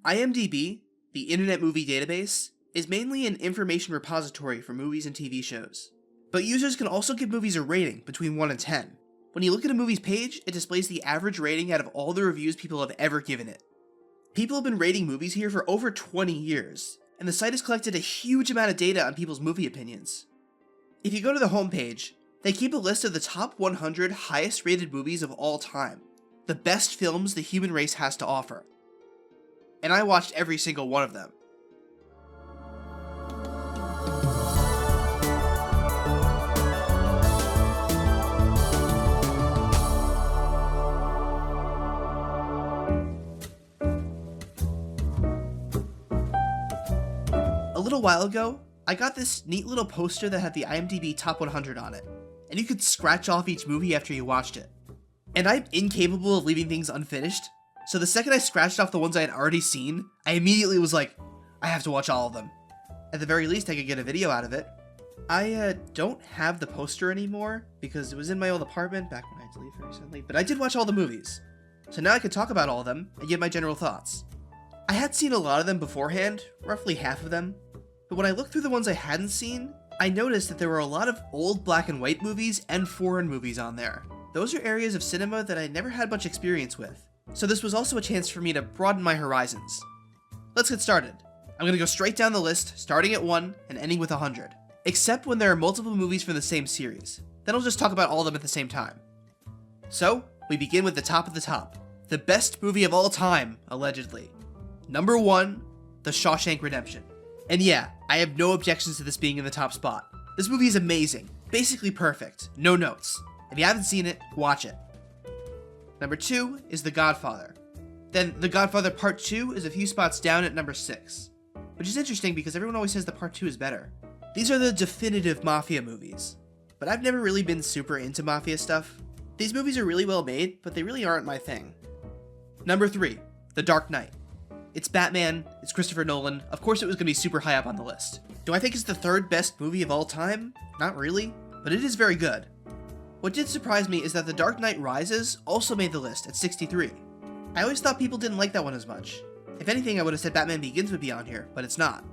IMDb, the Internet Movie Database, is mainly an information repository for movies and TV shows. But users can also give movies a rating between 1 and 10. When you look at a movie's page, it displays the average rating out of all the reviews people have ever given it. People have been rating movies here for over 20 years, and the site has collected a huge amount of data on people's movie opinions. If you go to the homepage, they keep a list of the top 100 highest rated movies of all time, the best films the human race has to offer. And I watched every single one of them. A little while ago, I got this neat little poster that had the IMDb Top 100 on it, and you could scratch off each movie after you watched it. And I'm incapable of leaving things unfinished, so the second I scratched off the ones I had already seen, I immediately was like, I have to watch all of them. At the very least, I could get a video out of it. I don't have the poster anymore, because it was in my old apartment back when I had to leave recently, but I did watch all the movies. So now I can talk about all of them and give my general thoughts. I had seen a lot of them beforehand, roughly half of them, but when I looked through the ones I hadn't seen, I noticed that there were a lot of old black and white movies and foreign movies on there. Those are areas of cinema that I never had much experience with, so this was also a chance for me to broaden my horizons. Let's get started. I'm gonna go straight down the list, starting at 1 and ending with 100, except when there are multiple movies from the same series. Then I'll just talk about all of them at the same time. So, we begin with the top of the top. The best movie of all time, allegedly. Number 1, The Shawshank Redemption. And yeah, I have no objections to this being in the top spot. This movie is amazing, basically perfect, no notes. If you haven't seen it, watch it. Number 2 is The Godfather. Then The Godfather Part 2 is a few spots down at number 6, which is interesting because everyone always says the Part 2 is better. These are the definitive mafia movies, but I've never really been super into mafia stuff. These movies are really well made, but they really aren't my thing. Number 3, The Dark Knight. It's Batman, it's Christopher Nolan, of course it was going to be super high up on the list. Do I think it's the third best movie of all time? Not really, but it is very good. What did surprise me is that The Dark Knight Rises also made the list at 63. I always thought people didn't like that one as much. If anything, I would have said Batman Begins would be on here, but it's not.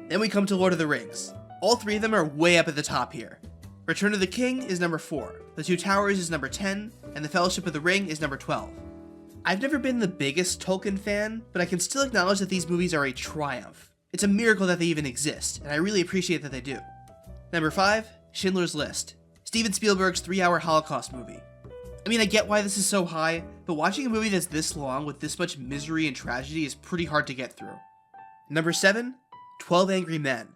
Then we come to Lord of the Rings. All three of them are way up at the top here. Return of the King is number 4, The Two Towers is number 10, and The Fellowship of the Ring is number 12. I've never been the biggest Tolkien fan, but I can still acknowledge that these movies are a triumph. It's a miracle that they even exist, and I really appreciate that they do. Number 5, Schindler's List. Steven Spielberg's 3-hour Holocaust movie. I mean, I get why this is so high, but watching a movie that's this long with this much misery and tragedy is pretty hard to get through. Number 7, 12 Angry Men.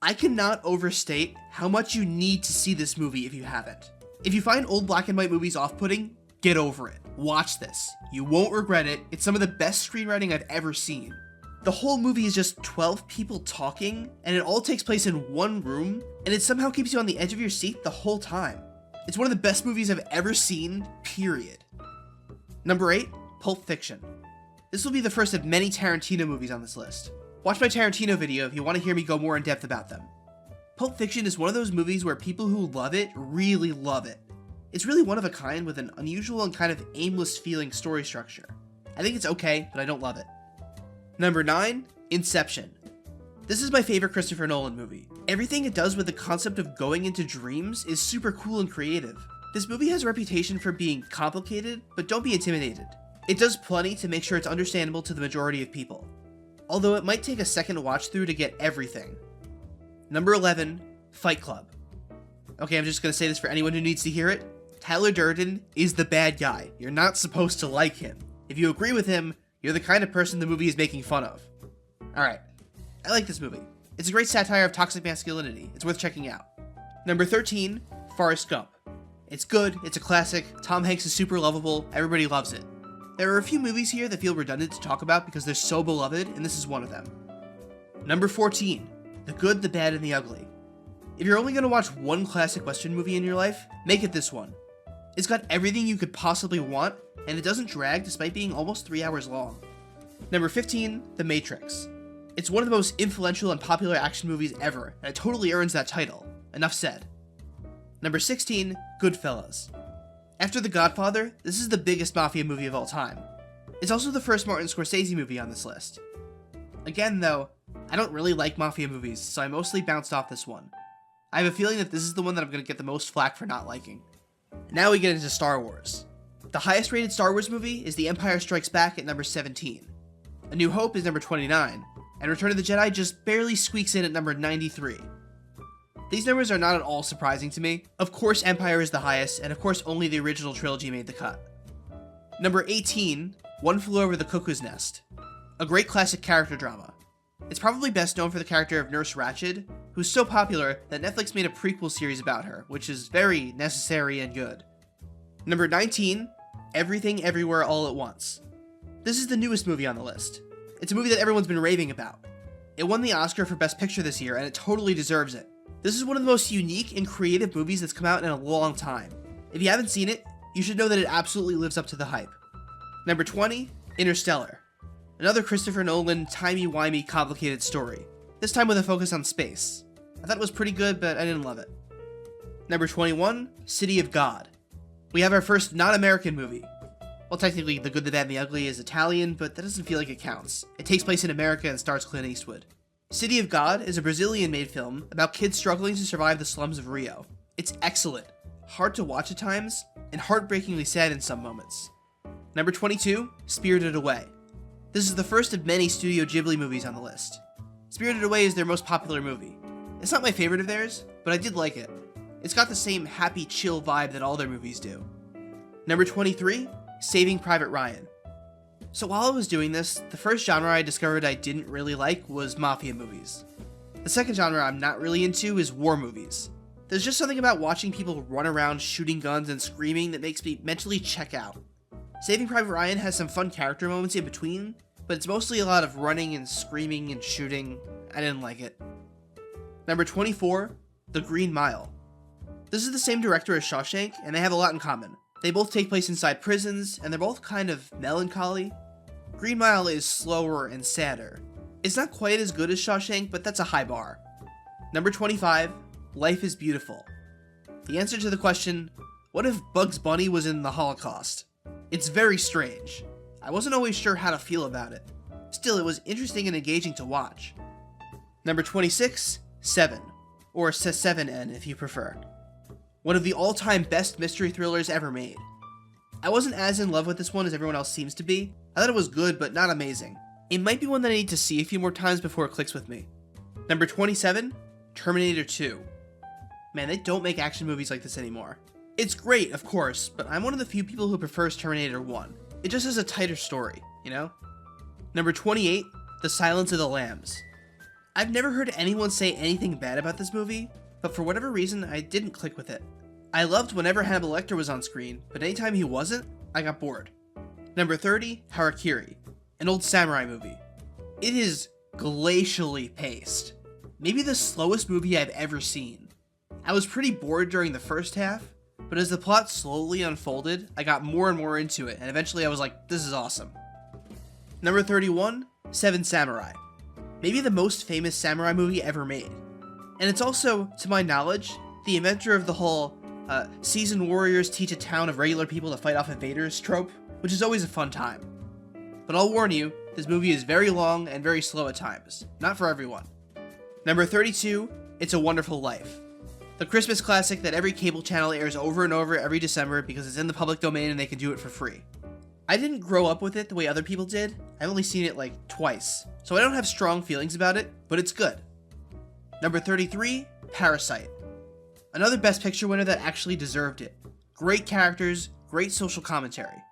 I cannot overstate how much you need to see this movie if you haven't. If you find old black and white movies off-putting, get over it. Watch this. You won't regret it. It's some of the best screenwriting I've ever seen. The whole movie is just 12 people talking, and it all takes place in one room, and it somehow keeps you on the edge of your seat the whole time. It's one of the best movies I've ever seen, period. Number 8, Pulp Fiction. This will be the first of many Tarantino movies on this list. Watch my Tarantino video if you want to hear me go more in depth about them. Pulp Fiction is one of those movies where people who love it really love it. It's really one of a kind with an unusual and kind of aimless feeling story structure. I think it's okay, but I don't love it. Number 9, Inception. This is my favorite Christopher Nolan movie. Everything it does with the concept of going into dreams is super cool and creative. This movie has a reputation for being complicated, but don't be intimidated. It does plenty to make sure it's understandable to the majority of people, although it might take a second watch through to get everything. Number 11, Fight Club. Okay, I'm just gonna say this for anyone who needs to hear it. Tyler Durden is the bad guy. You're not supposed to like him. If you agree with him, you're the kind of person the movie is making fun of. Alright, I like this movie. It's a great satire of toxic masculinity. It's worth checking out. Number 13, Forrest Gump. It's good, it's a classic, Tom Hanks is super lovable, everybody loves it. There are a few movies here that feel redundant to talk about because they're so beloved, and this is one of them. Number 14, The Good, the Bad, and the Ugly. If you're only going to watch one classic Western movie in your life, make it this one. It's got everything you could possibly want, and it doesn't drag despite being almost 3 hours long. Number 15, The Matrix. It's one of the most influential and popular action movies ever, and it totally earns that title. Enough said. Number 16, Goodfellas. After The Godfather, this is the biggest mafia movie of all time. It's also the first Martin Scorsese movie on this list. Again though, I don't really like mafia movies, so I mostly bounced off this one. I have a feeling that this is the one that I'm going to get the most flack for not liking. Now we get into Star Wars. The highest rated Star Wars movie is The Empire Strikes Back at number 17. A New Hope is number 29, and Return of the Jedi just barely squeaks in at number 93. These numbers are not at all surprising to me. Of course Empire is the highest, and of course only the original trilogy made the cut. Number 18, One Flew Over the Cuckoo's Nest. A great classic character drama. It's probably best known for the character of Nurse Ratched, who's so popular that Netflix made a prequel series about her, which is very necessary and good. Number 19, Everything Everywhere All at Once. This is the newest movie on the list. It's a movie that everyone's been raving about. It won the Oscar for Best Picture this year, and it totally deserves it. This is one of the most unique and creative movies that's come out in a long time. If you haven't seen it, you should know that it absolutely lives up to the hype. Number 20, Interstellar. Another Christopher Nolan, timey-wimey, complicated story. This time with a focus on space. I thought it was pretty good, but I didn't love it. Number 21, City of God. We have our first non-American movie. Well, technically, The Good, the Bad, and the Ugly is Italian, but that doesn't feel like it counts. It takes place in America and stars Clint Eastwood. City of God is a Brazilian-made film about kids struggling to survive the slums of Rio. It's excellent, hard to watch at times, and heartbreakingly sad in some moments. Number 22, Spirited Away. This is the first of many Studio Ghibli movies on the list. Spirited Away is their most popular movie. It's not my favorite of theirs, but I did like it. It's got the same happy, chill vibe that all their movies do. Number 23, Saving Private Ryan. So while I was doing this, the first genre I discovered I didn't really like was mafia movies. The second genre I'm not really into is war movies. There's just something about watching people run around shooting guns and screaming that makes me mentally check out. Saving Private Ryan has some fun character moments in between, but it's mostly a lot of running and screaming and shooting. I didn't like it. Number 24, The Green Mile. This is the same director as Shawshank, and they have a lot in common. They both take place inside prisons, and they're both kind of melancholy. Green Mile is slower and sadder. It's not quite as good as Shawshank, but that's a high bar. Number 25, Life is Beautiful. The answer to the question, what if Bugs Bunny was in the Holocaust? It's very strange. I wasn't always sure how to feel about it. Still, it was interesting and engaging to watch. Number 26, Seven, or Se7N if you prefer. One of the all-time best mystery thrillers ever made. I wasn't as in love with this one as everyone else seems to be. I thought it was good, but not amazing. It might be one that I need to see a few more times before it clicks with me. Number 27, Terminator 2. Man, they don't make action movies like this anymore. It's great, of course, but I'm one of the few people who prefers Terminator 1. It just has a tighter story, you know? Number 28, The Silence of the Lambs. I've never heard anyone say anything bad about this movie, but for whatever reason, I didn't click with it. I loved whenever Hannibal Lecter was on screen, but anytime he wasn't, I got bored. Number 30, Harakiri, an old samurai movie. It is glacially paced. Maybe the slowest movie I've ever seen. I was pretty bored during the first half, but as the plot slowly unfolded, I got more and more into it, and eventually I was like, this is awesome. Number 31, Seven Samurai. Maybe the most famous samurai movie ever made. And it's also, to my knowledge, the inventor of the whole seasoned warriors teach a town of regular people to fight off invaders trope, which is always a fun time. But I'll warn you, this movie is very long and very slow at times. Not for everyone. Number 32, It's a Wonderful Life. The Christmas classic that every cable channel airs over and over every December because it's in the public domain and they can do it for free. I didn't grow up with it the way other people did. I've only seen it like twice, so I don't have strong feelings about it, but it's good. Number 33, Parasite. Another Best Picture winner that actually deserved it. Great characters, great social commentary.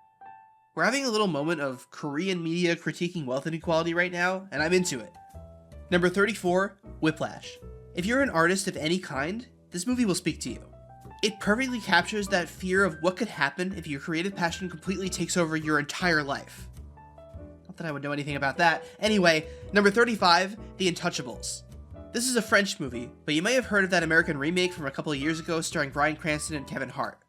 We're having a little moment of Korean media critiquing wealth inequality right now, and I'm into it. Number 34, Whiplash. If you're an artist of any kind, this movie will speak to you. It perfectly captures that fear of what could happen if your creative passion completely takes over your entire life. Not that I would know anything about that. Anyway, number 35, The Untouchables. This is a French movie, but you may have heard of that American remake from a couple of years ago starring Bryan Cranston and Kevin Hart.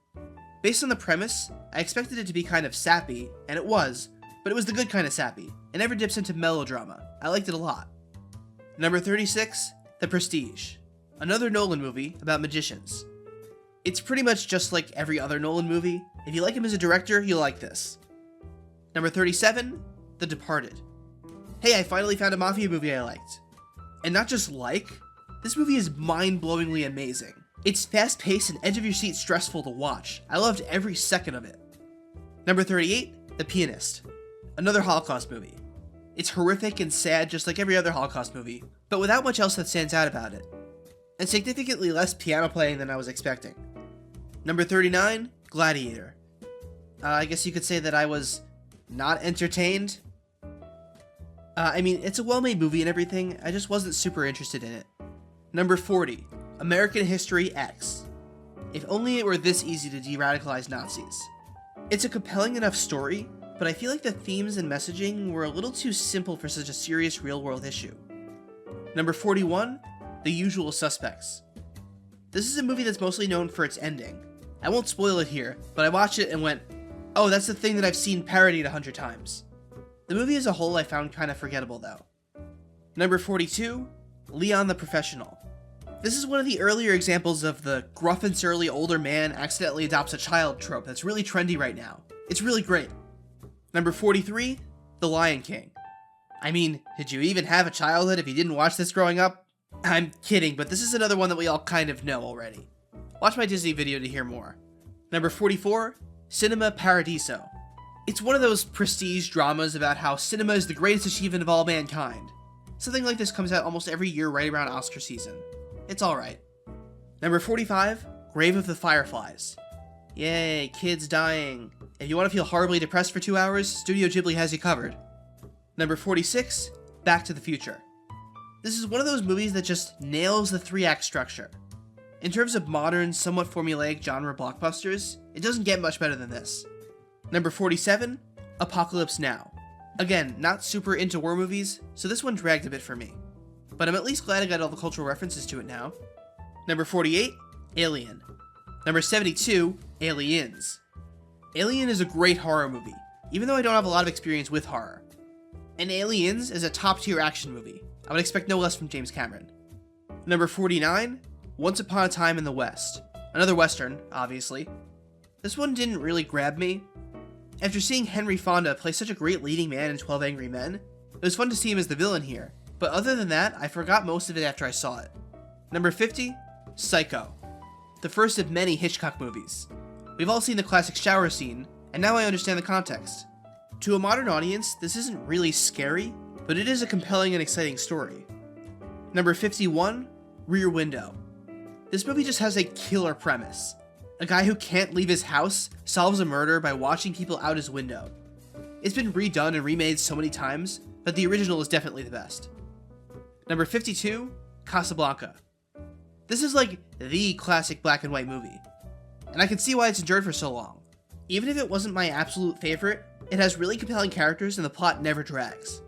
Based on the premise, I expected it to be kind of sappy, and it was, but it was the good kind of sappy. It never dips into melodrama. I liked it a lot. Number 36, The Prestige. Another Nolan movie about magicians. It's pretty much just like every other Nolan movie. If you like him as a director, you'll like this. Number 37, The Departed. Hey, I finally found a mafia movie I liked. And not just like, this movie is mind-blowingly amazing. It's fast-paced and edge-of-your-seat stressful to watch. I loved every second of it. Number 38, The Pianist. Another Holocaust movie. It's horrific and sad just like every other Holocaust movie, but without much else that stands out about it. And significantly less piano playing than I was expecting. Number 39, Gladiator. I guess you could say that I was not entertained. It's a well-made movie and everything, I just wasn't super interested in it. Number 40, American History X. If only it were this easy to de-radicalize Nazis. It's a compelling enough story, but I feel like the themes and messaging were a little too simple for such a serious real-world issue. Number 41, The Usual Suspects. This is a movie that's mostly known for its ending. I won't spoil it here, but I watched it and went, oh, that's the thing that I've seen parodied 100 times. The movie as a whole I found kind of forgettable though. Number 42, Leon the Professional. This is one of the earlier examples of the gruff and surly older man accidentally adopts a child trope that's really trendy right now. It's really great. Number 43, The Lion King. I mean, did you even have a childhood if you didn't watch this growing up? I'm kidding, but this is another one that we all kind of know already. Watch my Disney video to hear more. Number 44, Cinema Paradiso. It's one of those prestige dramas about how cinema is the greatest achievement of all mankind. Something like this comes out almost every year right around Oscar season. It's alright. Number 45, Grave of the Fireflies. Yay, kids dying. If you want to feel horribly depressed for 2 hours, Studio Ghibli has you covered. Number 46, Back to the Future. This is one of those movies that just nails the 3-act structure. In terms of modern, somewhat formulaic genre blockbusters, it doesn't get much better than this. Number 47, Apocalypse Now. Again, not super into war movies, so this one dragged a bit for me. But I'm at least glad I got all the cultural references to it now. Number 48, Alien. Number 72, Aliens. Alien is a great horror movie, even though I don't have a lot of experience with horror. And Aliens is a top-tier action movie. I would expect no less from James Cameron. Number 49, Once Upon a Time in the West. Another Western, obviously. This one didn't really grab me. After seeing Henry Fonda play such a great leading man in 12 Angry Men, it was fun to see him as the villain here, but other than that, I forgot most of it after I saw it. Number 50, Psycho. The first of many Hitchcock movies. We've all seen the classic shower scene, and now I understand the context. To a modern audience, this isn't really scary, but it is a compelling and exciting story. Number 51, Rear Window. This movie just has a killer premise. A guy who can't leave his house solves a murder by watching people out his window. It's been redone and remade so many times, but the original is definitely the best. Number 52, Casablanca. This is like the classic black and white movie, and I can see why it's endured for so long. Even if it wasn't my absolute favorite, it has really compelling characters and the plot never drags.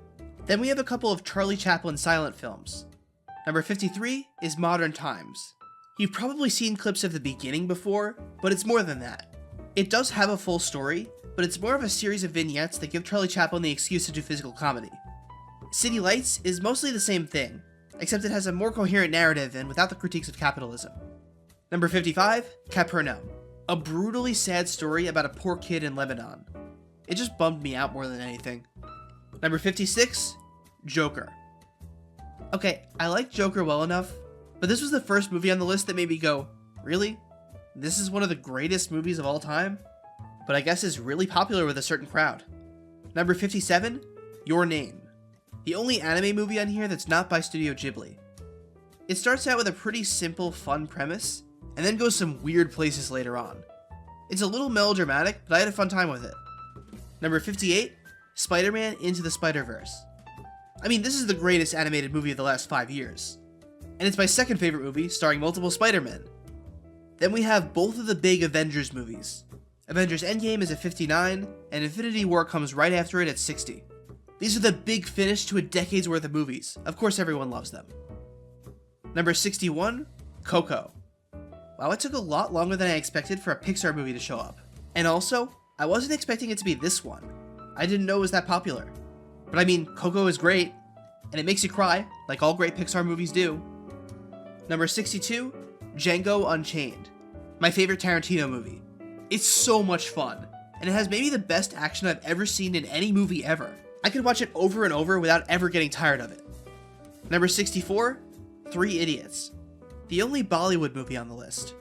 Then we have a couple of Charlie Chaplin silent films. Number 53 is Modern Times. You've probably seen clips of the beginning before, but it's more than that. It does have a full story, but it's more of a series of vignettes that give Charlie Chaplin the excuse to do physical comedy. City Lights is mostly the same thing, except it has a more coherent narrative and without the critiques of capitalism. Number 55, Capernaum. A brutally sad story about a poor kid in Lebanon. It just bummed me out more than anything. Number 56, Joker. Okay, I like Joker well enough, but this was the first movie on the list that made me go, really? This is one of the greatest movies of all time? But I guess is really popular with a certain crowd. Number 57, Your Name. The only anime movie on here that's not by Studio Ghibli. It starts out with a pretty simple, fun premise, and then goes some weird places later on. It's a little melodramatic, but I had a fun time with it. Number 58, Spider-Man Into the Spider-Verse. I mean, this is the greatest animated movie of the last 5 years. And it's my second favorite movie, starring multiple Spider-Men. Then we have both of the big Avengers movies. Avengers Endgame is at 59, and Infinity War comes right after it at 60. These are the big finish to a decade's worth of movies. Of course everyone loves them. Number 61, Coco. Wow, it took a lot longer than I expected for a Pixar movie to show up. And also, I wasn't expecting it to be this one. I didn't know it was that popular. But I mean, Coco is great, and it makes you cry, like all great Pixar movies do. Number 62, Django Unchained. My favorite Tarantino movie. It's so much fun, and it has maybe the best action I've ever seen in any movie ever. I could watch it over and over without ever getting tired of it. Number 64, 3 Idiots. The only Bollywood movie on the list.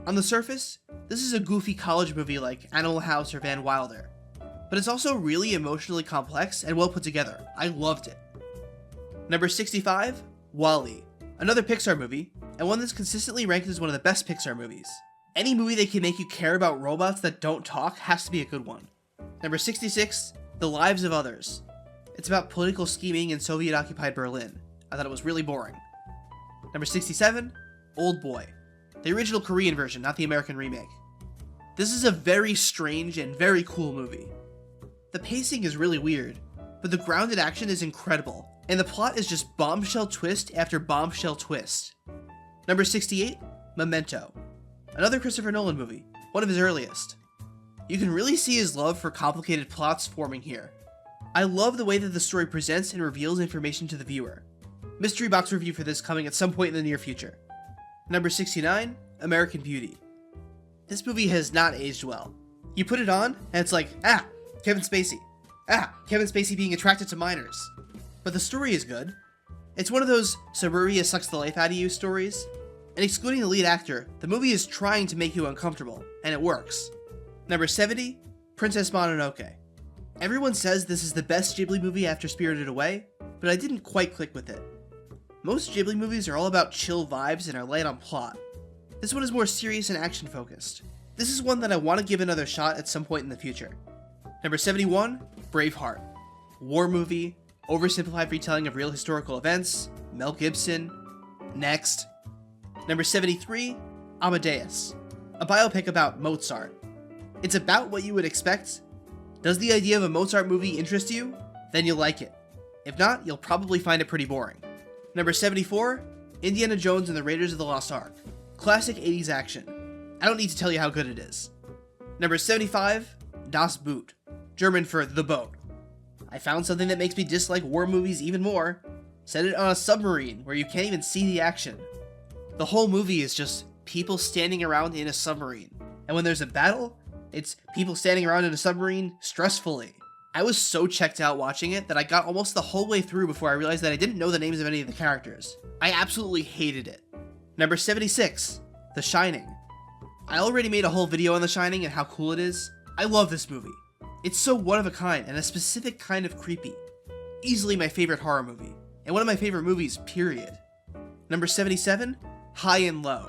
On the surface, this is a goofy college movie like Animal House or Van Wilder, but it's also really emotionally complex and well put together. I loved it. Number 65, WALL-E. Another Pixar movie, and one that's consistently ranked as one of the best Pixar movies. Any movie that can make you care about robots that don't talk has to be a good one. Number 66, The Lives of Others. It's about political scheming in Soviet-occupied Berlin. I thought it was really boring. Number 67, Old Boy. The original Korean version, not the American remake. This is a very strange and very cool movie. The pacing is really weird, but the grounded action is incredible, and the plot is just bombshell twist after bombshell twist. Number 68, Memento. Another Christopher Nolan movie, one of his earliest. You can really see his love for complicated plots forming here. I love the way that the story presents and reveals information to the viewer. Mystery box review for this coming at some point in the near future. Number 69, American Beauty. This movie has not aged well. You put it on, and it's like, Kevin Spacey. Kevin Spacey being attracted to minors. But the story is good. It's one of those suburbia sucks the life out of you stories. And excluding the lead actor, the movie is trying to make you uncomfortable, and it works. Number 70, Princess Mononoke. Everyone says this is the best Ghibli movie after Spirited Away, but I didn't quite click with it. Most Ghibli movies are all about chill vibes and are light on plot. This one is more serious and action focused. This is one that I want to give another shot at some point in the future. Number 71, Braveheart. War movie, oversimplified retelling of real historical events, Mel Gibson. Next. Number 73, Amadeus. A biopic about Mozart. It's about what you would expect. Does the idea of a Mozart movie interest you? Then you'll like it. If not, you'll probably find it pretty boring. Number 74, Indiana Jones and the Raiders of the Lost Ark. Classic 80s action. I don't need to tell you how good it is. Number 75, Das Boot. German for the boat. I found something that makes me dislike war movies even more. Set it on a submarine where you can't even see the action. The whole movie is just people standing around in a submarine. And when there's a battle, it's people standing around in a submarine stressfully. I was so checked out watching it that I got almost the whole way through before I realized that I didn't know the names of any of the characters. I absolutely hated it. Number 76, The Shining. I already made a whole video on The Shining and how cool it is. I love this movie. It's so one of a kind and a specific kind of creepy. Easily my favorite horror movie, and one of my favorite movies, period. Number 77, High and Low.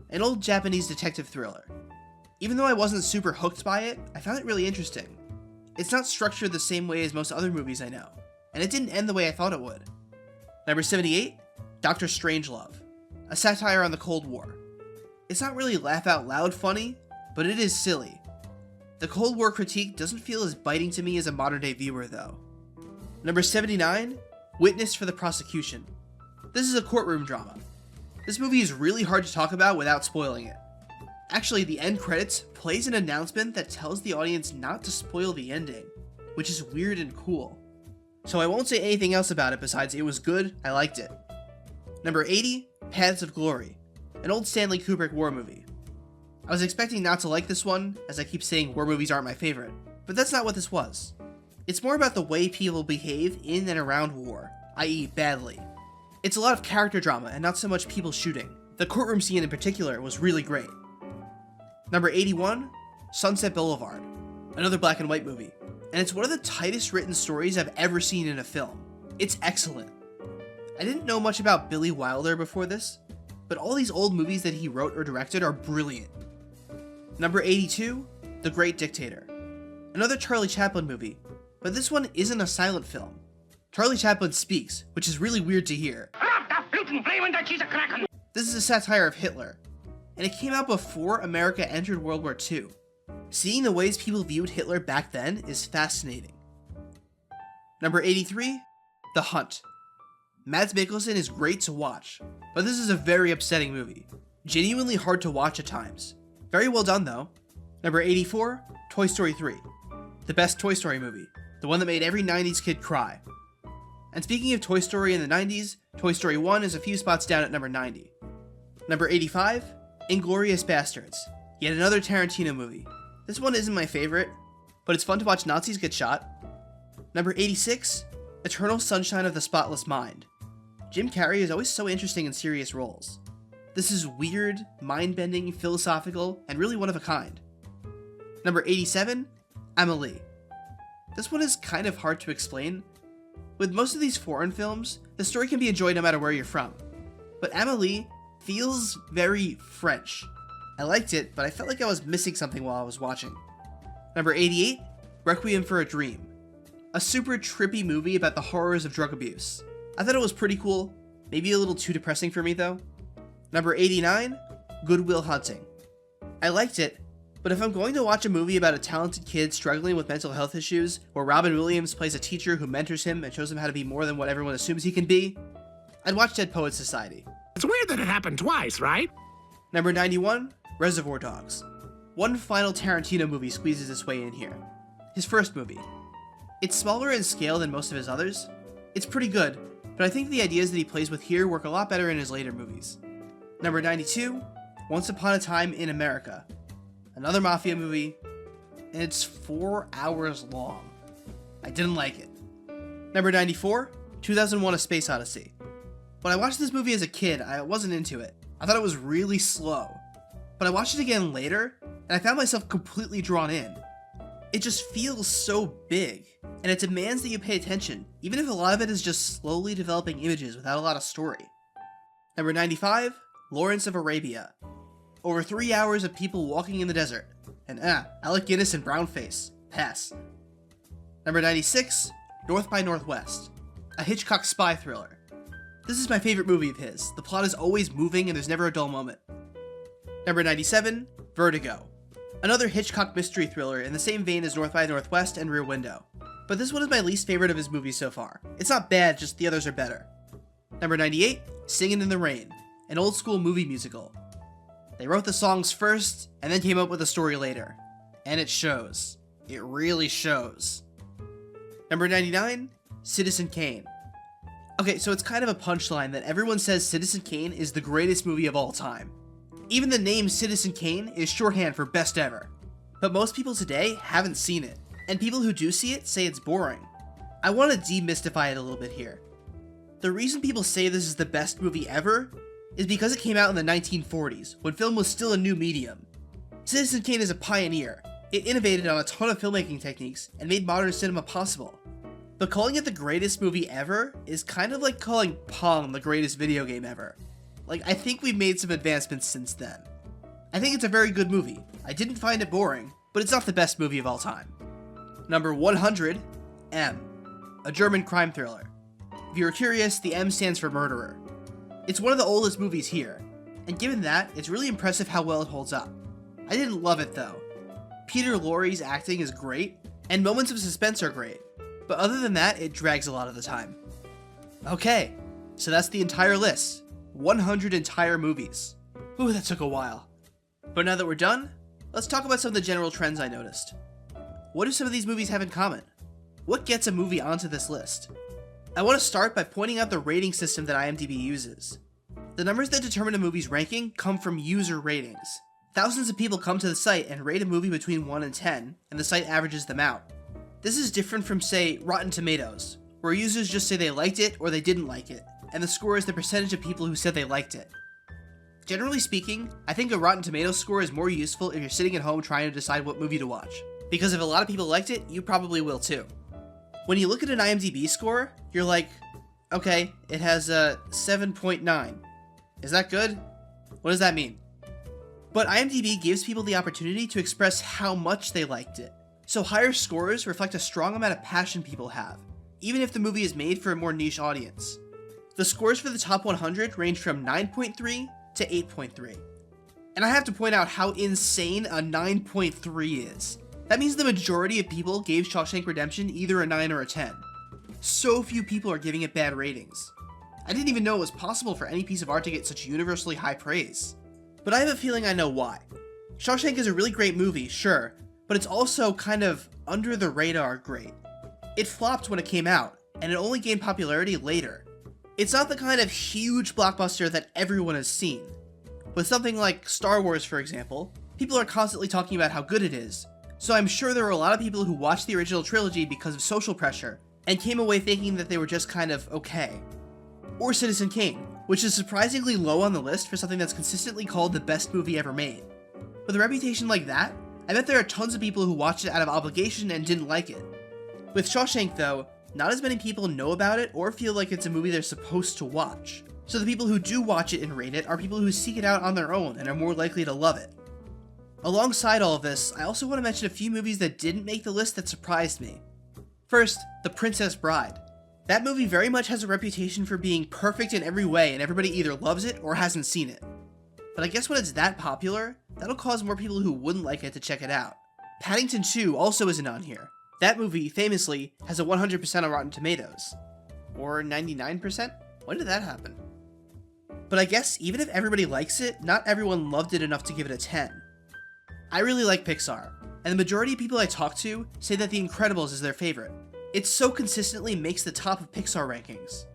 An old Japanese detective thriller. Even though I wasn't super hooked by it, I found it really interesting. It's not structured the same way as most other movies I know, and it didn't end the way I thought it would. Number 78, Dr. Strangelove. A satire on the Cold War. It's not really laugh out loud funny, but it is silly. The Cold War critique doesn't feel as biting to me as a modern day viewer though. Number 79, Witness for the Prosecution. This is a courtroom drama. This movie is really hard to talk about without spoiling it. Actually, the end credits plays an announcement that tells the audience not to spoil the ending, which is weird and cool. So I won't say anything else about it besides it was good, I liked it. Number 80, Paths of Glory, an old Stanley Kubrick war movie. I was expecting not to like this one, as I keep saying war movies aren't my favorite, but that's not what this was. It's more about the way people behave in and around war, i.e. badly. It's a lot of character drama and not so much people shooting. The courtroom scene in particular was really great. Number 81, Sunset Boulevard, another black and white movie, and it's one of the tightest written stories I've ever seen in a film. It's excellent. I didn't know much about Billy Wilder before this, but all these old movies that he wrote or directed are brilliant. Number 82, The Great Dictator, another Charlie Chaplin movie, but this one isn't a silent film. Charlie Chaplin speaks, which is really weird to hear. This is a satire of Hitler, and it came out before America entered World War II. Seeing the ways people viewed Hitler back then is fascinating. Number 83, The Hunt. Mads Mikkelsen is great to watch, but this is a very upsetting movie. Genuinely hard to watch at times. Very well done though. Number 84, Toy Story 3. The best Toy Story movie. The one that made every 90s kid cry. And speaking of Toy Story in the 90s, Toy Story 1 is a few spots down at number 90. Number 85, Inglourious Basterds. Yet another Tarantino movie. This one isn't my favorite, but it's fun to watch Nazis get shot. Number 86, Eternal Sunshine of the Spotless Mind. Jim Carrey is always so interesting in serious roles. This is weird, mind-bending, philosophical, and really one of a kind. Number 87, Amélie. This one is kind of hard to explain. With most of these foreign films, the story can be enjoyed no matter where you're from. But Amélie feels very French. I liked it, but I felt like I was missing something while I was watching. Number 88, Requiem for a Dream. A super trippy movie about the horrors of drug abuse. I thought it was pretty cool, maybe a little too depressing for me though. Number 89, Good Will Hunting. I liked it, but if I'm going to watch a movie about a talented kid struggling with mental health issues, where Robin Williams plays a teacher who mentors him and shows him how to be more than what everyone assumes he can be, I'd watch Dead Poets Society. It's weird that it happened twice, right? Number 91, Reservoir Dogs. One final Tarantino movie squeezes its way in here. His first movie. It's smaller in scale than most of his others. It's pretty good, but I think the ideas that he plays with here work a lot better in his later movies. Number 92, Once Upon a Time in America. Another mafia movie, and it's 4 hours long. I didn't like it. Number 94, 2001: A Space Odyssey. When I watched this movie as a kid, I wasn't into it. I thought it was really slow. But I watched it again later, and I found myself completely drawn in. It just feels so big, and it demands that you pay attention, even if a lot of it is just slowly developing images without a lot of story. Number 95, Lawrence of Arabia. Over 3 hours of people walking in the desert, and Alec Guinness and brownface. Pass. Number 96, North by Northwest. A Hitchcock spy thriller. This is my favorite movie of his. The plot is always moving and there's never a dull moment. Number 97, Vertigo. Another Hitchcock mystery thriller in the same vein as North by Northwest and Rear Window. But this one is my least favorite of his movies so far. It's not bad, just the others are better. Number 98, Singin' in the Rain. An old school movie musical. They wrote the songs first and then came up with a story later. And it shows. It really shows. Number 99, Citizen Kane. Okay, so it's kind of a punchline that everyone says Citizen Kane is the greatest movie of all time. Even the name Citizen Kane is shorthand for best ever. But most people today haven't seen it, and people who do see it say it's boring. I want to demystify it a little bit here. The reason people say this is the best movie ever is because it came out in the 1940s, when film was still a new medium. Citizen Kane is a pioneer. It innovated on a ton of filmmaking techniques and made modern cinema possible. But calling it the greatest movie ever is kind of like calling Pong the greatest video game ever. Like, I think we've made some advancements since then. I think it's a very good movie. I didn't find it boring, but it's not the best movie of all time. Number 100, M. A German crime thriller. If you're curious, the M stands for murderer. It's one of the oldest movies here, and given that, it's really impressive how well it holds up. I didn't love it though. Peter Lorre's acting is great, and moments of suspense are great, but other than that, it drags a lot of the time. Okay, so that's the entire list. 100 entire movies. Ooh, that took a while. But now that we're done, let's talk about some of the general trends I noticed. What do some of these movies have in common? What gets a movie onto this list? I want to start by pointing out the rating system that IMDb uses. The numbers that determine a movie's ranking come from user ratings. Thousands of people come to the site and rate a movie between 1 and 10, and the site averages them out. This is different from, say, Rotten Tomatoes, where users just say they liked it or they didn't like it, and the score is the percentage of people who said they liked it. Generally speaking, I think a Rotten Tomatoes score is more useful if you're sitting at home trying to decide what movie to watch, because if a lot of people liked it, you probably will too. When you look at an IMDb score, you're like, okay, it has a 7.9. Is that good? What does that mean? But IMDb gives people the opportunity to express how much they liked it. So higher scores reflect a strong amount of passion people have, even if the movie is made for a more niche audience. The scores for the top 100 range from 9.3 to 8.3. And I have to point out how insane a 9.3 is. That means the majority of people gave Shawshank Redemption either a 9 or a 10. So few people are giving it bad ratings. I didn't even know it was possible for any piece of art to get such universally high praise. But I have a feeling I know why. Shawshank is a really great movie, sure, but it's also kind of under the radar great. It flopped when it came out, and it only gained popularity later. It's not the kind of huge blockbuster that everyone has seen. With something like Star Wars, for example, people are constantly talking about how good it is, So I'm sure there were a lot of people who watched the original trilogy because of social pressure, and came away thinking that they were just kind of okay. Or Citizen Kane, which is surprisingly low on the list for something that's consistently called the best movie ever made. With a reputation like that, I bet there are tons of people who watched it out of obligation and didn't like it. With Shawshank though, not as many people know about it or feel like it's a movie they're supposed to watch. So the people who do watch it and rate it are people who seek it out on their own and are more likely to love it. Alongside all of this, I also want to mention a few movies that didn't make the list that surprised me. First, The Princess Bride. That movie very much has a reputation for being perfect in every way and everybody either loves it or hasn't seen it. But I guess when it's that popular, that'll cause more people who wouldn't like it to check it out. Paddington 2 also isn't on here. That movie, famously, has a 100% on Rotten Tomatoes. Or 99%? When did that happen? But I guess even if everybody likes it, not everyone loved it enough to give it a 10. I really like Pixar, and the majority of people I talk to say that The Incredibles is their favorite. It so consistently makes the top of Pixar rankings.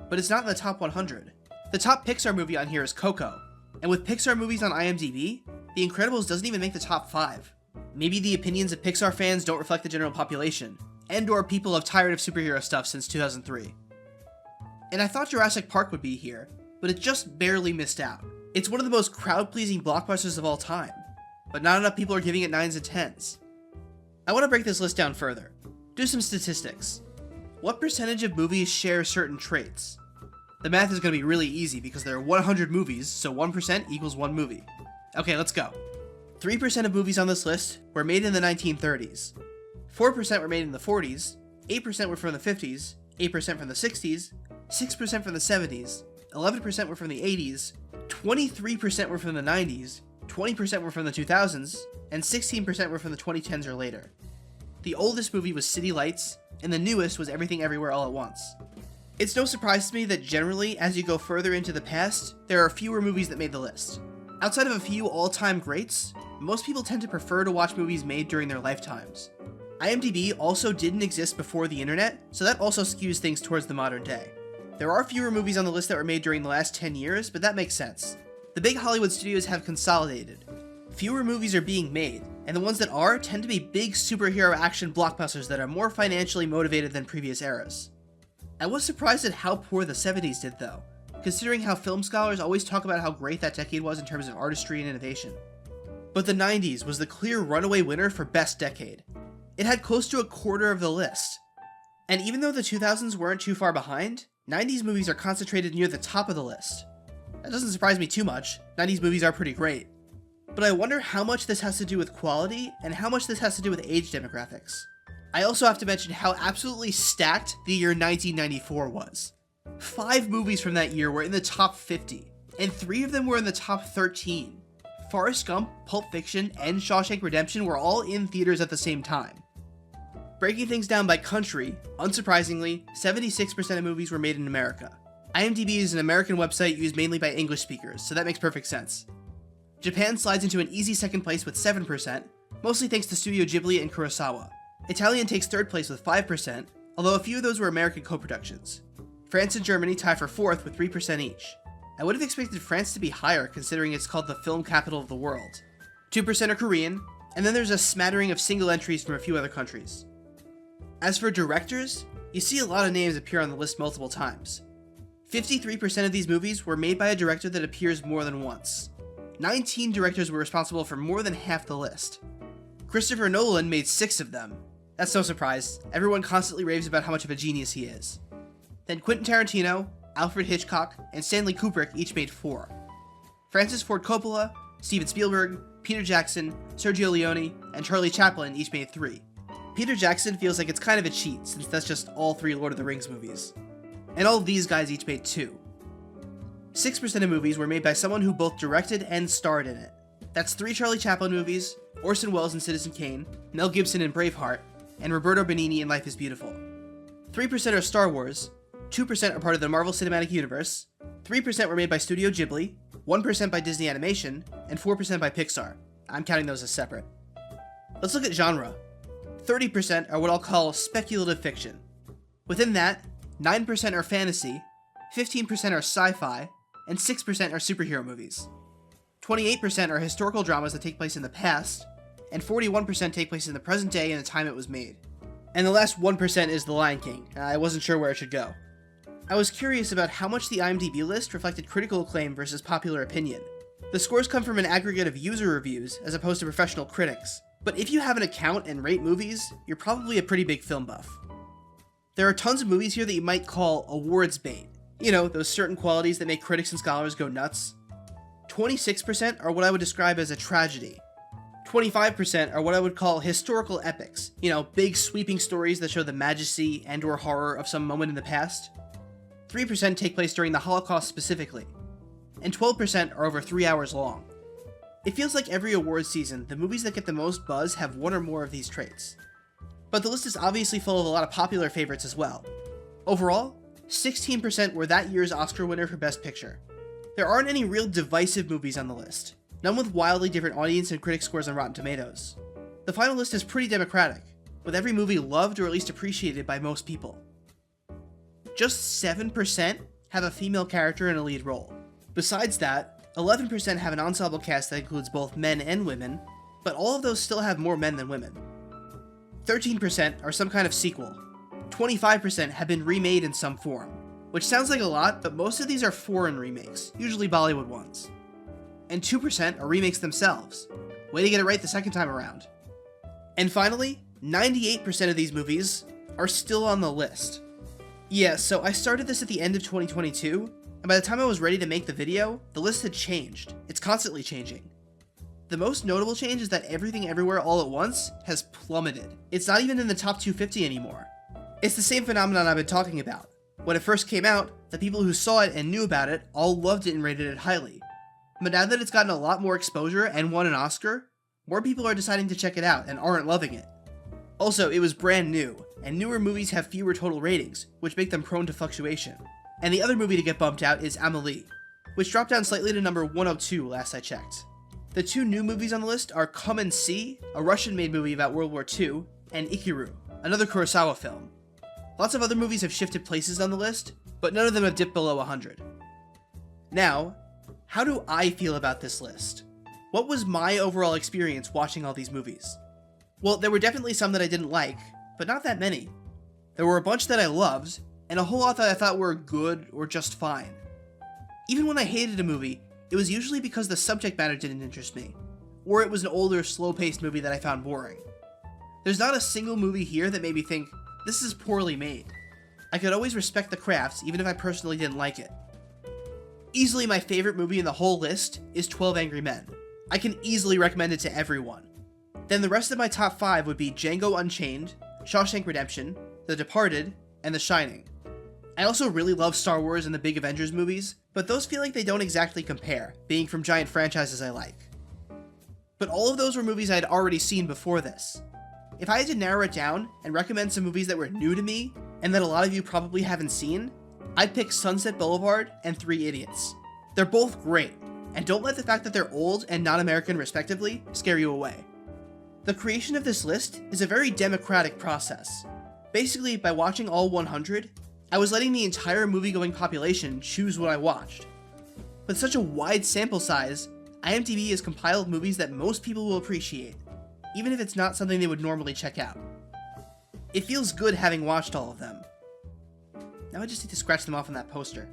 But it's not in the top 100. The top Pixar movie on here is Coco, and with Pixar movies on IMDb, The Incredibles doesn't even make the top 5. Maybe the opinions of Pixar fans don't reflect the general population, and/or people have tired of superhero stuff since 2003. And I thought Jurassic Park would be here, but it just barely missed out. It's one of the most crowd-pleasing blockbusters of all time, but not enough people are giving it 9s and 10s. I want to break this list down further. Do some statistics. What percentage of movies share certain traits? The math is going to be really easy because there are 100 movies, so 1% equals 1 movie. Okay, let's go. 3% of movies on this list were made in the 1930s. 4% were made in the 40s, 8% were from the 50s, 8% from the 60s, 6% from the 70s, 11% were from the 80s, 23% were from the 90s, 20% were from the 2000s, and 16% were from the 2010s or later. The oldest movie was City Lights, and the newest was Everything Everywhere All at Once. It's no surprise to me that generally, as you go further into the past, there are fewer movies that made the list. Outside of a few all-time greats, most people tend to prefer to watch movies made during their lifetimes. IMDb also didn't exist before the internet, so that also skews things towards the modern day. There are fewer movies on the list that were made during the last 10 years, but that makes sense. The big Hollywood studios have consolidated. Fewer movies are being made, and the ones that are tend to be big superhero action blockbusters that are more financially motivated than previous eras. I was surprised at how poor the 70s did though, considering how film scholars always talk about how great that decade was in terms of artistry and innovation. But the 90s was the clear runaway winner for best decade. It had close to a quarter of the list. And even though the 2000s weren't too far behind, 90s movies are concentrated near the top of the list. That doesn't surprise me too much, 90s movies are pretty great. But I wonder how much this has to do with quality, and how much this has to do with age demographics. I also have to mention how absolutely stacked the year 1994 was. 5 movies from that year were in the top 50, and 3 of them were in the top 13. Forrest Gump, Pulp Fiction, and Shawshank Redemption were all in theaters at the same time. Breaking things down by country, unsurprisingly, 76% of movies were made in America. IMDb is an American website used mainly by English speakers, so that makes perfect sense. Japan slides into an easy second place with 7%, mostly thanks to Studio Ghibli and Kurosawa. Italian takes third place with 5%, although a few of those were American co-productions. France and Germany tie for 4th with 3% each. I would have expected France to be higher considering it's called the film capital of the world. 2% are Korean, and then there's a smattering of single entries from a few other countries. As for directors, you see a lot of names appear on the list multiple times. 53% of these movies were made by a director that appears more than once. 19 directors were responsible for more than half the list. Christopher Nolan made 6 of them. That's no surprise, everyone constantly raves about how much of a genius he is. Then Quentin Tarantino, Alfred Hitchcock, and Stanley Kubrick each made 4. Francis Ford Coppola, Steven Spielberg, Peter Jackson, Sergio Leone, and Charlie Chaplin each made 3. Peter Jackson feels like it's kind of a cheat since that's just all 3 Lord of the Rings movies. And all of these guys each made 2. 6% of movies were made by someone who both directed and starred in it. That's 3 Charlie Chaplin movies, Orson Welles in Citizen Kane, Mel Gibson in Braveheart, and Roberto Benigni in Life is Beautiful. 3% are Star Wars, 2% are part of the Marvel Cinematic Universe, 3% were made by Studio Ghibli, 1% by Disney Animation, and 4% by Pixar. I'm counting those as separate. Let's look at genre. 30% are what I'll call speculative fiction. Within that, 9% are fantasy, 15% are sci-fi, and 6% are superhero movies. 28% are historical dramas that take place in the past, and 41% take place in the present day and the time it was made. And the last 1% is The Lion King. I wasn't sure where it should go. I was curious about how much the IMDb list reflected critical acclaim versus popular opinion. The scores come from an aggregate of user reviews as opposed to professional critics, but if you have an account and rate movies, you're probably a pretty big film buff. There are tons of movies here that you might call awards bait. You know, those certain qualities that make critics and scholars go nuts. 26% are what I would describe as a tragedy. 25% are what I would call historical epics. You know, big sweeping stories that show the majesty and/or horror of some moment in the past. 3% take place during the Holocaust specifically. And 12% are over 3 hours long. It feels like every awards season, the movies that get the most buzz have one or more of these traits. But the list is obviously full of a lot of popular favorites as well. Overall, 16% were that year's Oscar winner for Best Picture. There aren't any real divisive movies on the list, none with wildly different audience and critic scores on Rotten Tomatoes. The final list is pretty democratic, with every movie loved or at least appreciated by most people. Just 7% have a female character in a lead role. Besides that, 11% have an ensemble cast that includes both men and women, but all of those still have more men than women. 13% are some kind of sequel. 25% have been remade in some form, which sounds like a lot, but most of these are foreign remakes, usually Bollywood ones. And 2% are remakes themselves. Way to get it right the second time around. And finally, 98% of these movies are still on the list. Yeah, so I started this at the end of 2022, and by the time I was ready to make the video, the list had changed. It's constantly changing. The most notable change is that Everything Everywhere All at Once has plummeted. It's not even in the top 250 anymore. It's the same phenomenon I've been talking about. When it first came out, the people who saw it and knew about it all loved it and rated it highly. But now that it's gotten a lot more exposure and won an Oscar, more people are deciding to check it out and aren't loving it. Also, it was brand new, and newer movies have fewer total ratings, which make them prone to fluctuation. And the other movie to get bumped out is Amelie, which dropped down slightly to number 102 last I checked. The two new movies on the list are Come and See, a Russian-made movie about World War II, and Ikiru, another Kurosawa film. Lots of other movies have shifted places on the list, but none of them have dipped below 100. Now, how do I feel about this list? What was my overall experience watching all these movies? Well, there were definitely some that I didn't like, but not that many. There were a bunch that I loved, and a whole lot that I thought were good or just fine. Even when I hated a movie, it was usually because the subject matter didn't interest me, or it was an older, slow-paced movie that I found boring. There's not a single movie here that made me think, this is poorly made. I could always respect the crafts, even if I personally didn't like it. Easily my favorite movie in the whole list is 12 Angry Men. I can easily recommend it to everyone. Then the rest of my top 5 would be Django Unchained, Shawshank Redemption, The Departed, and The Shining. I also really love Star Wars and the big Avengers movies, but those feel like they don't exactly compare, being from giant franchises I like. But all of those were movies I had already seen before this. If I had to narrow it down and recommend some movies that were new to me, and that a lot of you probably haven't seen, I'd pick Sunset Boulevard and 3 Idiots. They're both great, and don't let the fact that they're old and not American respectively scare you away. The creation of this list is a very democratic process. Basically, by watching all 100, I was letting the entire movie-going population choose what I watched. With such a wide sample size, IMDb has compiled movies that most people will appreciate, even if it's not something they would normally check out. It feels good having watched all of them. Now I just need to scratch them off on that poster.